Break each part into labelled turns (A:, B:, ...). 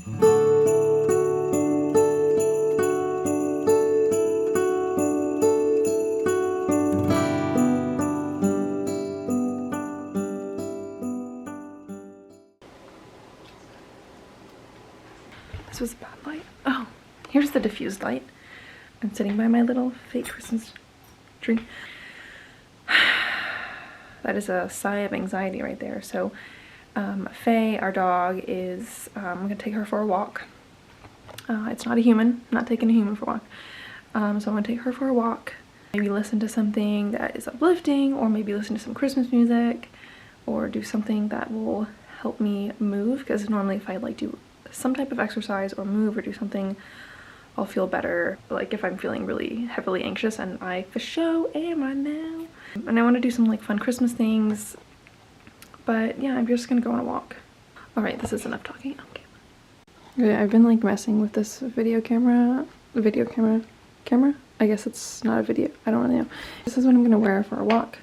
A: This was a bad light. Oh, here's the diffused light. I'm sitting by my little fake Christmas tree. That is a sigh of anxiety right there. So Faye, our dog, is, I'm gonna take her for a walk. It's not a human, I'm not taking a human for a walk. So I'm gonna take her for a walk, maybe listen to something that is uplifting, or maybe listen to some Christmas music, or do something that will help me move, because normally if I like do some type of exercise or move or do something, I'll feel better, like if I'm feeling really heavily anxious, and I for sure am right now. And I want to do some like fun Christmas things, but yeah, I'm just gonna go on a walk. All right, this is enough talking. Okay. Okay, I've been like messing with this video camera. I guess it's not a video. I don't really know. This is what I'm gonna wear for a walk.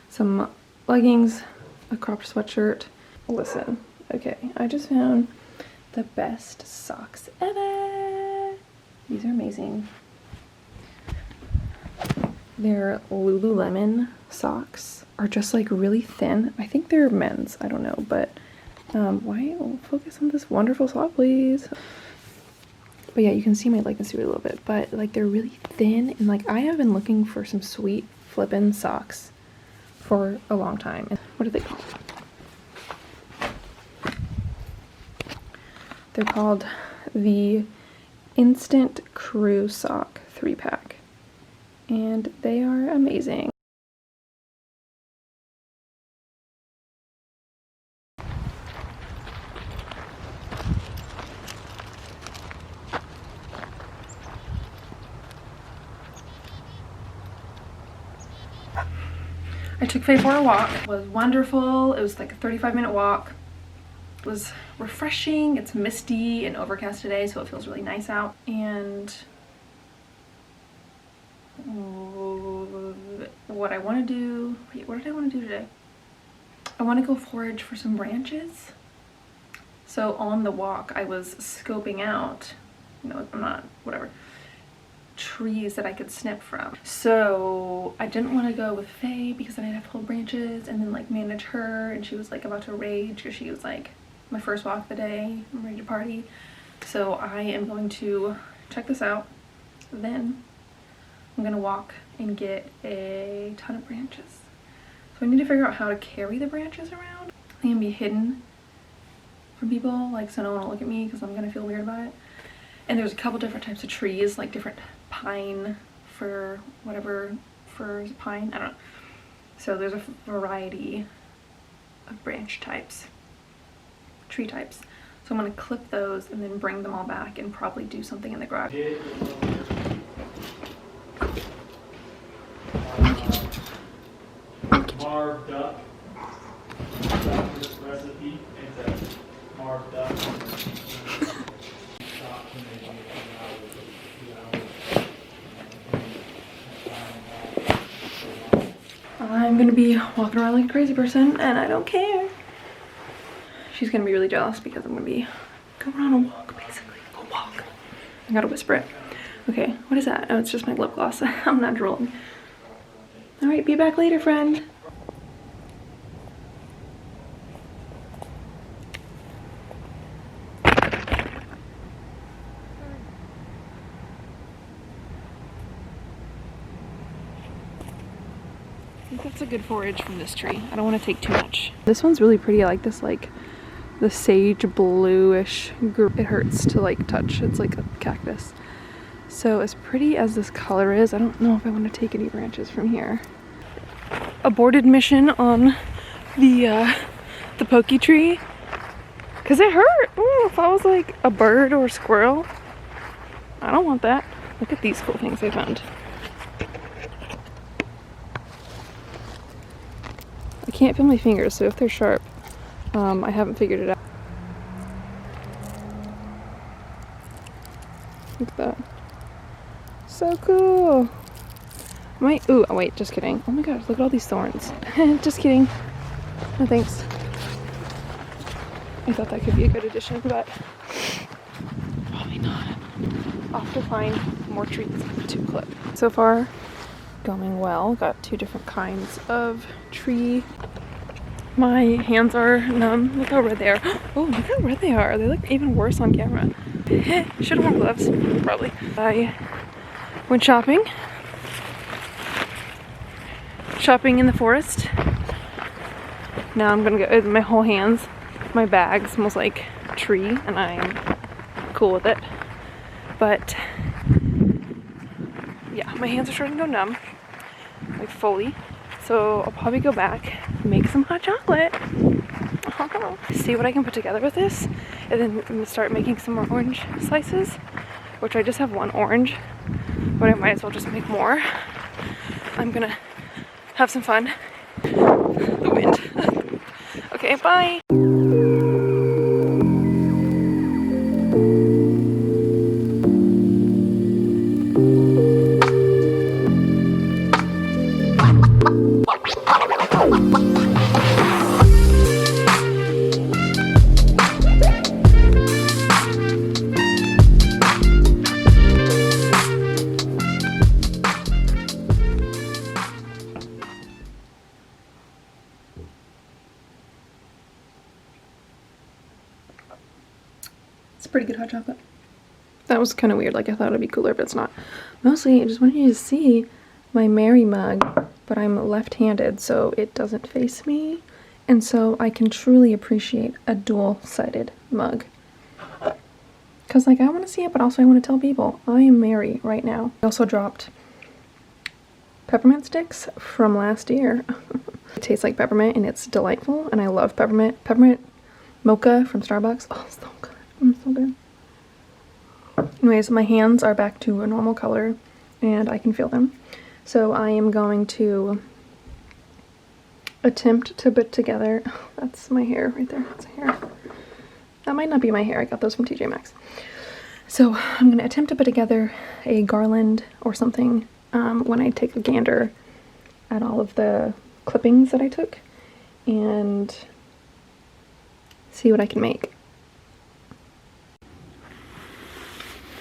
A: Some leggings, a cropped sweatshirt. Listen, okay, I just found the best socks ever. These are amazing. Their Lululemon socks are just like really thin. I think they're men's, I don't know, but why focus on this wonderful sock, please? But yeah, you can see my likeness to it a little bit, but like they're really thin, and like I have been looking for some sweet flippin' socks for a long time. What are they called? They're called the Instant Crew Sock 3-pack, and they are amazing. I took Faye for a walk. It was wonderful. It was like a 35-minute walk. It was refreshing. It's misty and overcast today, so it feels really nice out. And what I want to do, wait, what did I want to do today? I want to go forage for some branches. So on the walk, I was scoping out, no, I'm not, whatever, trees that I could snip from. So I didn't want to go with Faye because then I'd have to hold branches and then like manage her, and she was like about to rage because she was like, my first walk of the day, I'm ready to party. So I am going to check this out, then I'm gonna walk and get a ton of branches. So I need to figure out how to carry the branches around and be hidden from people, like so no one will look at me because I'm gonna feel weird about it. And there's a couple different types of trees, like different pine, fir, whatever, fir, pine, I don't know. So there's a variety of branch types, tree types. So I'm gonna clip those and then bring them all back and probably do something in the garage.
B: Marved duck. This recipe is a marved duck.
A: I'm gonna be walking around like a crazy person, and I don't care. She's gonna be really jealous because I'm gonna be going on a walk, basically. A walk. I gotta whisper it. Okay, what is that? Oh, it's just my lip gloss. I'm not drooling. All right, be back later, friend. I think that's a good forage from this tree. I don't want to take too much. This one's really pretty. I like this, like the sage bluish. It hurts to like touch. It's like a cactus. So as pretty as this color is, I don't know if I want to take any branches from here. Aborted mission on the pokey tree because it hurt. Ooh, if I was like a bird or a squirrel, I don't want that. Look at these cool things I found. I can't feel my fingers, so if they're sharp, I haven't figured it out. Look at that. So cool. Ooh, oh wait, just kidding. Oh my gosh, look at all these thorns. Just kidding. No thanks. I thought that could be a good addition, but off to find more trees to clip. So far, going well. Got 2 different kinds of tree. My hands are numb. Look how red they are. Oh, look how red they are. They look even worse on camera. Should have worn gloves, probably. I went shopping. Shopping in the forest. Now I'm gonna go, my whole hands, my bag smells like tree, and I'm cool with it. But yeah, my hands are starting to go numb, like fully. So I'll probably go back, make some hot chocolate, see what I can put together with this, and then start making some more orange slices, which I just have 1 orange, but I might as well just make more. I'm gonna have some fun. The wind. Okay, bye. It's pretty good hot chocolate. That was kind of weird, like I thought it'd be cooler, but it's not. Mostly, I just wanted you to see my Mary mug, but I'm left-handed, so it doesn't face me. And so I can truly appreciate a dual-sided mug. Because, like, I want to see it, but also I want to tell people, I am Mary right now. I also dropped peppermint sticks from last year. It tastes like peppermint, and it's delightful, and I love peppermint. Peppermint mocha from Starbucks. Oh, so good. So good. Anyways, my hands are back to a normal color and I can feel them. So I am going to attempt to put together, oh, that's my hair right there, that's hair. That might not be my hair, I got those from TJ Maxx. So I'm going to attempt to put together a garland or something when I take a gander at all of the clippings that I took and see what I can make.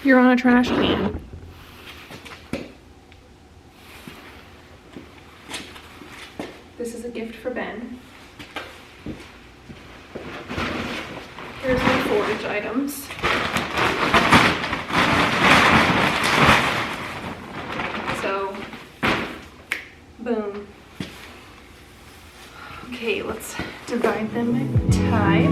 A: You're on a trash can. This is a gift for Ben. Here's my forage items. So, boom. Okay, let's divide them by type.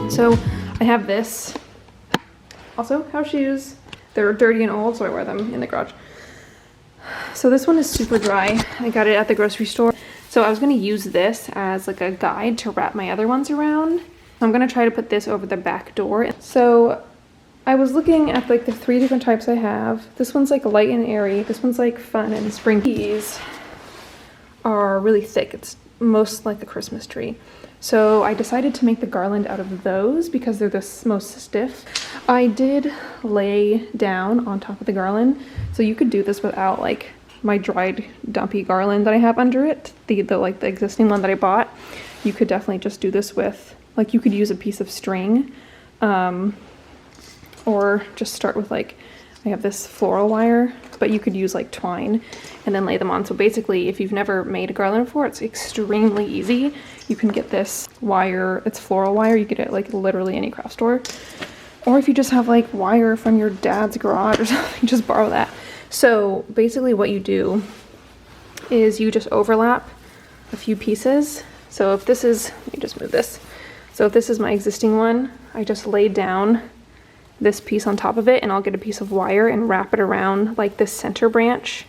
A: So I have this. Also, house shoes. They're dirty and old, so I wear them in the garage. So this one is super dry. I got it at the grocery store. So I was gonna use this as like a guide to wrap my other ones around. I'm gonna try to put this over the back door. So I was looking at like the 3 different types I have. This one's like light and airy. This one's like fun and spring. These are really thick. It's most like a Christmas tree. So I decided to make the garland out of those because they're the most stiff. I did lay down on top of the garland, so you could do this without like my dried dumpy garland that I have under it, the existing one that I bought. You could definitely just do this with, like, you could use a piece of string, or just start with like, I have this floral wire, but you could use like twine and then lay them on. So basically, if you've never made a garland before, it's extremely easy. You can get this wire, it's floral wire, you get it like literally any craft store. Or if you just have like wire from your dad's garage or something, just borrow that. So basically what you do is you just overlap a few pieces. So if this is, let me just move this. So if this is my existing one, I just laid down this piece on top of it, and I'll get a piece of wire and wrap it around like this center branch.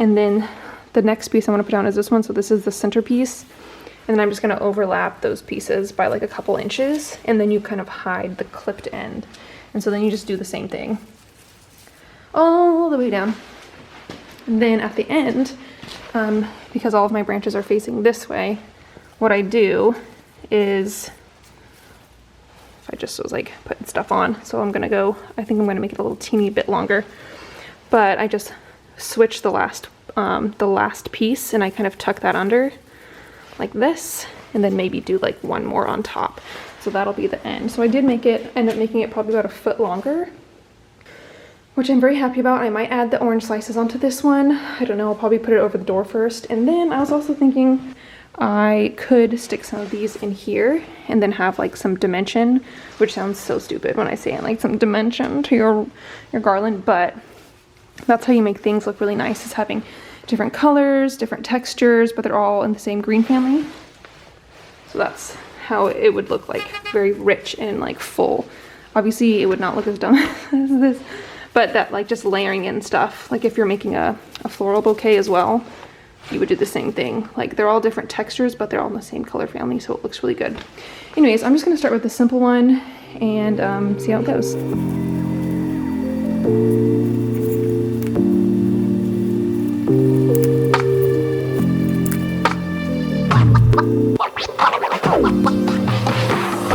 A: And then the next piece I want to put down is this one. So this is the center piece. And then I'm just going to overlap those pieces by like a couple inches, and then you kind of hide the clipped end. And so then you just do the same thing all the way down. And then at the end, because all of my branches are facing this way, what I do is, I just was like putting stuff on. So I'm gonna go, I think I'm gonna make it a little teeny bit longer, but I just switch the last the last piece and I kind of tuck that under like this, and then maybe do like one more on top. So that'll be the end. So I did end up making it probably about a foot longer, which I'm very happy about. I might add the orange slices onto this one. I don't know, I'll probably put it over the door first. And then I was also thinking I could stick some of these in here and then have like some dimension, which sounds so stupid when I say it, like some dimension to your garland, but that's how you make things look really nice, is having different colors, different textures, but they're all in the same green family. So that's how it would look, like very rich and like full. Obviously it would not look as dumb as this, but that like just layering in stuff, like if you're making a floral bouquet as well, you would do the same thing. Like they're all different textures, but they're all in the same color family, so it looks really good. Anyways, I'm just gonna start with the simple one and see how it goes.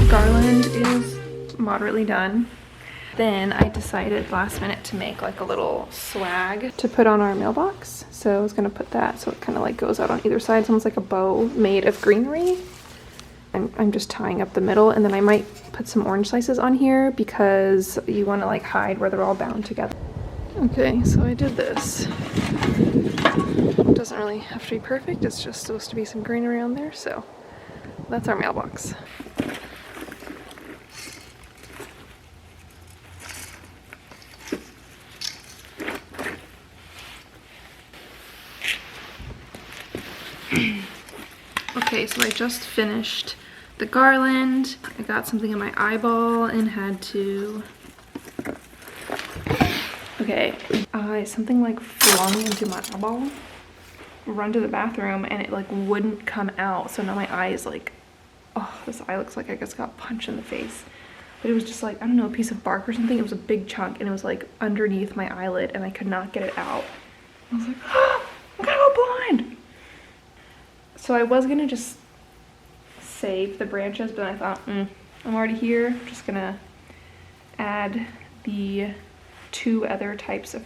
A: Garland is moderately done. Then I decided last minute to make like a little swag to put on our mailbox. So I was gonna put that so it kind of like goes out on either side. It's almost like a bow made of greenery. And I'm just tying up the middle, and then I might put some orange slices on here because you want to like hide where they're all bound together. Okay, so I did this. It doesn't really have to be perfect. It's just supposed to be some greenery on there. So that's our mailbox. Okay, so I just finished the garland. I got something in my eyeball and had to... Okay, something like flung into my eyeball. Run to the bathroom and it like wouldn't come out. So now my eye is like, oh, this eye looks like I just got punched in the face. But it was just like, I don't know, a piece of bark or something. It was a big chunk and it was like underneath my eyelid and I could not get it out. I was like, oh, I'm gonna go blind. So I was gonna just save the branches, but I thought, I'm already here. I'm just gonna add the 2 other types of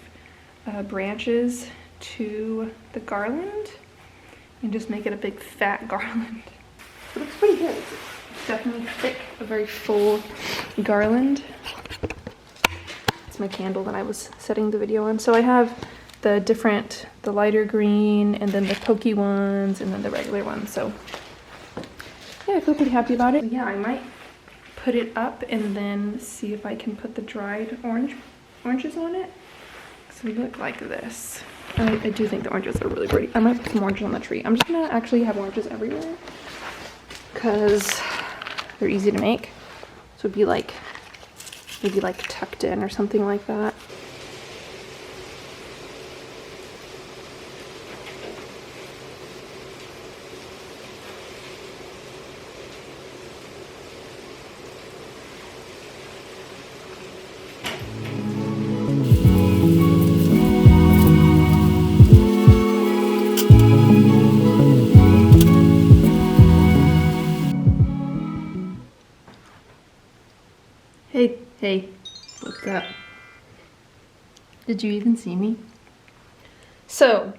A: branches to the garland and just make it a big fat garland. It looks pretty good. It's definitely thick, a very full garland. It's my candle that I was setting the video on. So I have the lighter green, and then the pokey ones, and then the regular ones. So yeah, I feel pretty happy about it. Yeah, I might put it up and then see if I can put the dried oranges on it. So they look like this. I do think the oranges are really pretty. I might put some oranges on the tree. I'm just gonna actually have oranges everywhere because they're easy to make. So it'd be like, maybe like tucked in or something like that. Hey, what's up? Did you even see me? So,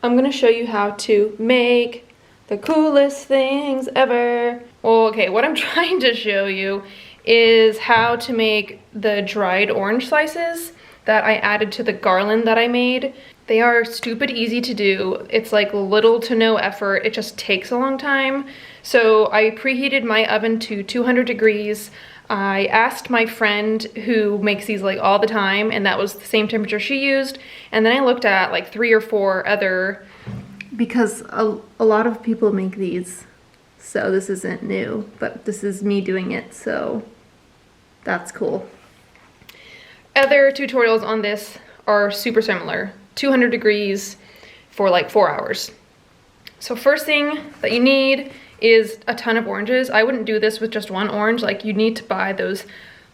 A: I'm gonna show you how to make the coolest things ever. Well, okay, what I'm trying to show you is how to make the dried orange slices that I added to the garland that I made. They are stupid easy to do. It's like little to no effort. It just takes a long time. So I preheated my oven to 200 degrees. I asked my friend who makes these like all the time, and that was the same temperature she used. And then I looked at like 3 or 4 other, because a lot of people make these. So this isn't new, but this is me doing it, so that's cool. Other tutorials on this are super similar. 200 degrees for like 4 hours. So first thing that you need is a ton of oranges. I wouldn't do this with just 1 orange. Like, you need to buy those.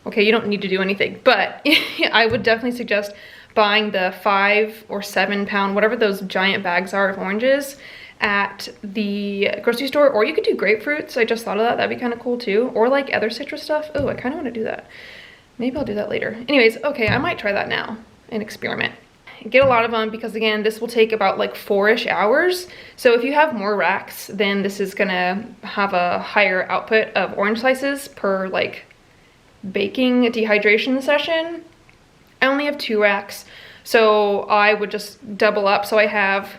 A: Okay, you don't need to do anything, but I would definitely suggest buying the 5 or 7 pound, whatever those giant bags are of oranges at the grocery store, or you could do grapefruits. I just thought of that. That'd be kind of cool too. Or like other citrus stuff. Oh, I kind of want to do that. Maybe I'll do that later. Anyways, okay, I might try that now and experiment. get a lot of them because again, this will take about like 4-ish hours. So if you have more racks, then this is gonna have a higher output of orange slices per like baking dehydration session. I only have 2 racks, so I would just double up. So I have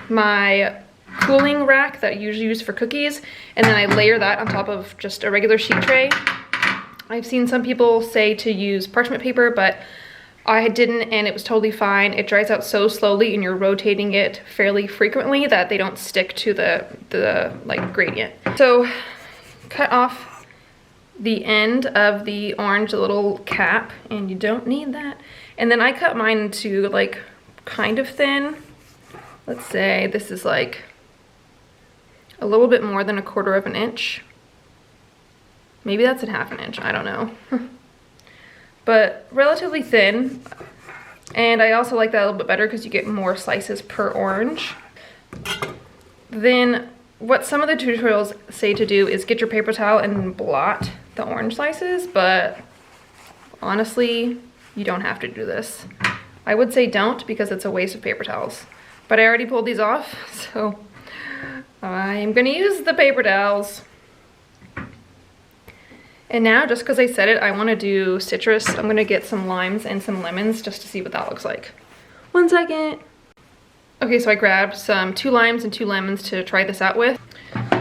A: my cooling rack that I usually use for cookies, and then I layer that on top of just a regular sheet tray. I've seen some people say to use parchment paper, but I didn't, and it was totally fine. It dries out so slowly and you're rotating it fairly frequently that they don't stick to the like gradient. So cut off the end of the orange little cap, and you don't need that. And then I cut mine into like kind of thin. Let's say this is like a little bit more than 1/4 of an inch. Maybe that's 1/2 inch, I don't know. But relatively thin. And I also like that a little bit better because you get more slices per orange. Then what some of the tutorials say to do is get your paper towel and blot the orange slices, but honestly, you don't have to do this. I would say don't, because it's a waste of paper towels. But I already pulled these off, so I'm gonna use the paper towels. And now, just because I said it, I want to do citrus. I'm gonna get some limes and some lemons just to see what that looks like. 1 second. Okay, so I grabbed some 2 limes and 2 lemons to try this out with.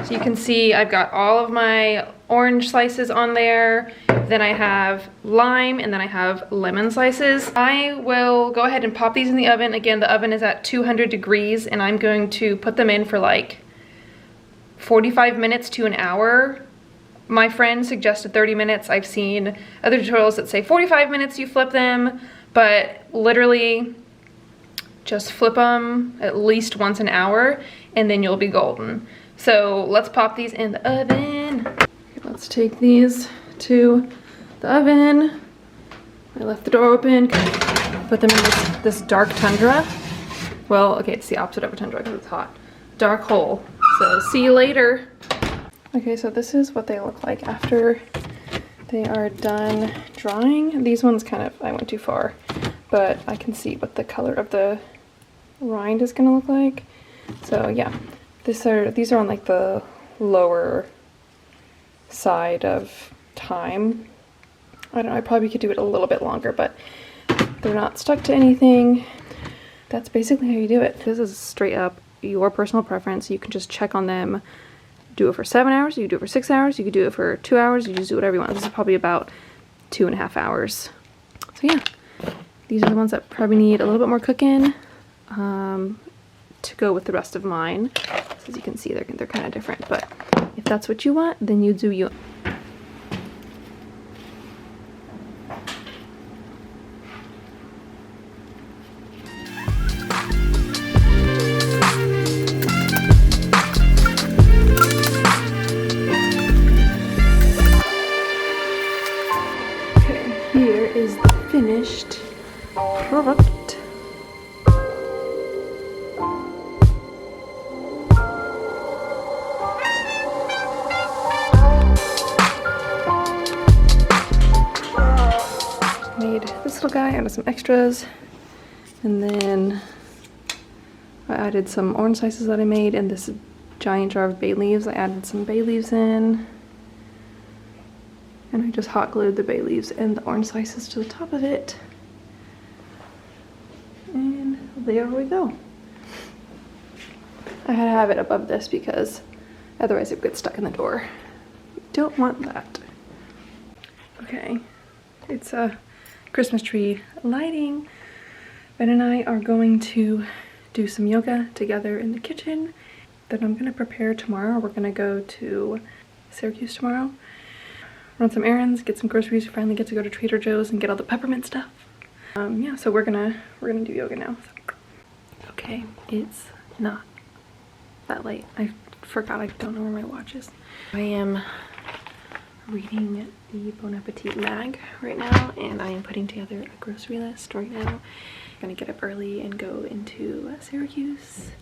A: So you can see I've got all of my orange slices on there. Then I have lime, and then I have lemon slices. I will go ahead and pop these in the oven. Again, the oven is at 200 degrees, and I'm going to put them in for like 45 minutes to an hour. My friend suggested 30 minutes. I've seen other tutorials that say 45 minutes you flip them, but literally just flip them at least once an hour and then you'll be golden. So let's pop these in the oven. Okay, let's take these to the oven. I left the door open. Put them in this dark tundra. Well, okay, it's the opposite of a tundra because it's hot. Dark hole. So see you later. Okay, so this is what they look like after they are done drying. These ones kind of, I went too far, but I can see what the color of the rind is gonna look like. So yeah, these are on like the lower side of time. I don't know, I probably could do it a little bit longer, but they're not stuck to anything. That's basically how you do it. This is straight up your personal preference. You can just check on them. Do it for 7 hours, you can do it for 6 hours, you can do it for 2 hours, you just do whatever you want. This is probably about 2.5 hours. So yeah, these are the ones that probably need a little bit more cooking to go with the rest of mine. So as you can see, they're kind of different, but if that's what you want, then you do you. Here is the finished product. Made this little guy out of some extras, and then I added some orange slices that I made, and this giant jar of bay leaves. I added some bay leaves in. And I just hot glued the bay leaves and the orange slices to the top of it. And there we go. I had to have it above this because otherwise it would get stuck in the door. Don't want that. Okay, it's a Christmas tree lighting. Ben and I are going to do some yoga together in the kitchen. Then I'm gonna prepare tomorrow. We're gonna go to Syracuse tomorrow. Run some errands, get some groceries, finally get to go to Trader Joe's and get all the peppermint stuff. Yeah, so we're gonna do yoga now. So. Okay, it's not that late. I forgot, I don't know where my watch is. I am reading the Bon Appetit mag right now, and I am putting together a grocery list right now. I'm gonna get up early and go into Syracuse.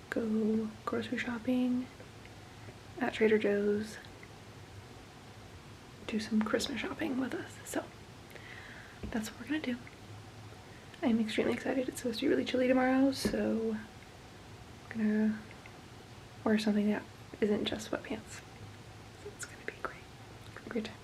A: Go grocery shopping at Trader Joe's, do some Christmas shopping with us. So that's what we're gonna do. I'm extremely excited. It's supposed to be really chilly tomorrow, so I'm gonna wear something that isn't just sweatpants. So it's gonna be great. Great time.